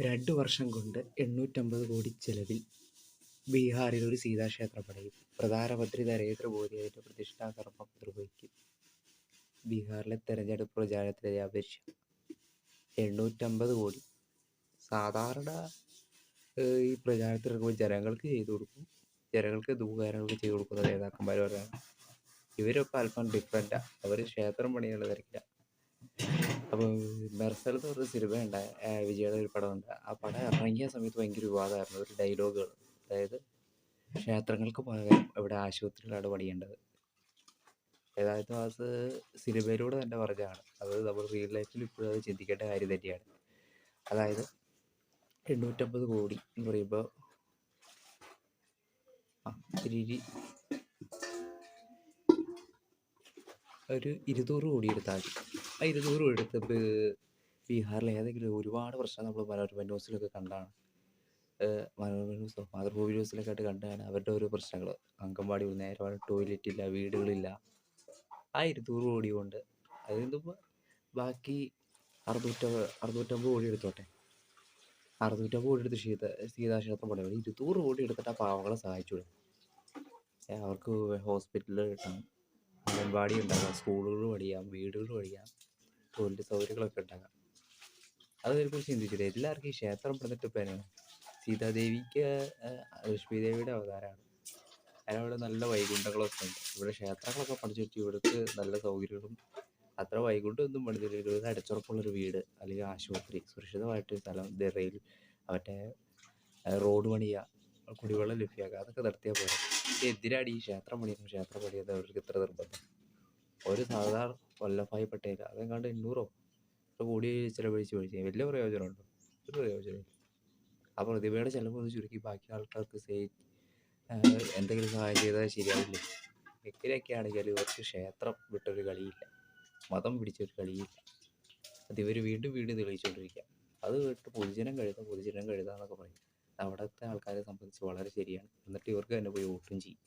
2 വർഷം കൊണ്ട് 850 കോടി ചെലവിൽ ബീഹാറിൽ ഒരു സീതാക്ഷേത്രം പണിയും. പ്രധാനമന്ത്രി നരേന്ദ്രമോദി അതിന്റെ പ്രതിഷ്ഠാകർമ്മം നിർവഹിക്കും. ബീഹാറിലെ തെരഞ്ഞെടുപ്പ് പ്രചാരണത്തിനായി അപേക്ഷ 850 കോടി. സാധാരണ ഈ പ്രചാരണത്തിനിറങ്ങുമ്പോൾ ജനങ്ങൾക്ക് ചെയ്തു കൊടുക്കും, ജനങ്ങൾക്ക് ഉപകാരങ്ങൾക്ക് ചെയ്തു കൊടുക്കുന്ന നേതാക്കന്മാർ പറയാം. ഇവരൊക്കെ അല്പം ഡിഫറെൻറ്റാണ്. അവർ ക്ഷേത്രം പണിയുള്ള തിരക്കില്ല. അപ്പോൾ മെർസൽ എന്ന് പറഞ്ഞ സിനിമ ഉണ്ടായ വിജയുടെ ഒരു പടമുണ്ട്. ആ പടം ഇറങ്ങിയ സമയത്ത് ഭയങ്കര വിവാദമായിരുന്നു. ഒരു ഡയലോഗുകൾ, അതായത് ക്ഷേത്രങ്ങൾക്ക് പകരം ഇവിടെ ആശുപത്രികളാണ് പണിയേണ്ടത്. അതായത് അത് സിനിമയിലൂടെ തന്നെ പറഞ്ഞതാണ്. അത് നമ്മൾ റിയൽ ലൈഫിൽ ഇപ്പോഴും അത് ചിന്തിക്കേണ്ട കാര്യം തന്നെയാണ്. അതായത് 850 കോടി എന്ന് പറയുമ്പോൾ ഒരു 200 കോടി എടുത്താൽ മതി. ആ 200 കോടി എടുത്ത് ബീഹാറിൽ ഏതെങ്കിലും ഒരുപാട് പ്രശ്നം നമ്മൾ മനോരമ ന്യൂസിലൊക്കെ കണ്ടാണ്. മനോരമ ന്യൂസോ മാതൃഭൂമി ന്യൂസിലൊക്കെ ആയിട്ട് കണ്ടാണ് അവരുടെ ഓരോ പ്രശ്നങ്ങൾ. അംഗൻവാടി നേരെ ടോയ്ലറ്റ് ഇല്ല, വീടുകളില്ല. ആ 200 കോടി കൊണ്ട് അതിന്നിപ്പോൾ ബാക്കി 650 കോടി എടുത്തോട്ടെ. 650 കോടി എടുത്ത് സീതാക്ഷേത്രം പണിയാണ്. 200 കോടി എടുത്തിട്ട് ആ പാവങ്ങളെ സഹായിച്ചു. അവർക്ക് ഹോസ്പിറ്റലിൽ കിട്ടണം, അംഗൻവാടി ഉണ്ടാകാം, സ്കൂളുകൾ പണിയാം, വീടുകൾ പണിയാം, ടോയ്ലറ്റ് സൗകര്യങ്ങളൊക്കെ ഉണ്ടാകാം. അതിനെക്കുറിച്ച് ചിന്തിച്ചില്ല. എല്ലാവർക്കും ഈ ക്ഷേത്രം പണിതിട്ട് ഇപ്പം സീതാദേവിക്ക് ലക്ഷ്മി ദേവിയുടെ അവതാരമാണ്. അതിനവിടെ നല്ല വൈകുണ്ഠങ്ങളൊക്കെ ഉണ്ട്. ഇവിടെ ക്ഷേത്രങ്ങളൊക്കെ പണിച്ചു വെച്ച് ഇവിടുത്തെ നല്ല സൗകര്യങ്ങളും അത്ര വൈകുണ്ഠമൊന്നും പണിതില്ല. ഒരു അടച്ചുറപ്പുള്ളൊരു വീട് അല്ലെങ്കിൽ ആശുപത്രി, സുരക്ഷിതമായിട്ടൊരു സ്ഥലം, റെയിൽ, മറ്റേ റോഡ് പണിയുക, കുടിവെള്ളം ലഭ്യമാക്കുക, അതൊക്കെ നടത്തിയാൽ പോലെ. എന്തിനാണ് ഈ ക്ഷേത്രം പണിയുന്നത് അവർക്ക് ഇത്ര നിർബന്ധം? ഒരു സർദാർ വല്ലഭായ് പട്ടേൽ അതെങ്ങാണ്ട് 800 കോടി ചിലവഴിച്ച് പഠിച്ചാൽ വലിയ പ്രയോജനമുണ്ടോ? ഒരു പ്രയോജനമില്ല. ആ പ്രതിമയുടെ ചിലവൊന്ന് ചുരുക്കി ബാക്കി ആൾക്കാർക്ക് എന്തെങ്കിലും സഹായം ചെയ്താൽ ശരിയാവില്ലേ? എങ്ങനെയൊക്കെ ആണെങ്കിലും ഇവർക്ക് ക്ഷേത്രം വിട്ടൊരു കളിയില്ല, മതം പിടിച്ചൊരു കളിയില്ല. അത് ഇവർ വീണ്ടും വീണ്ടും തെളിയിച്ചുകൊണ്ടിരിക്കുക. അത് വിട്ട് പൊതുജനം കഴുതാന്നൊക്കെ പറയും. അവിടുത്തെ ആൾക്കാരെ സംബന്ധിച്ച് വളരെ ശരിയാണ്. എന്നിട്ട് ഇവർക്ക് തന്നെ പോയി വോട്ടും ചെയ്യും.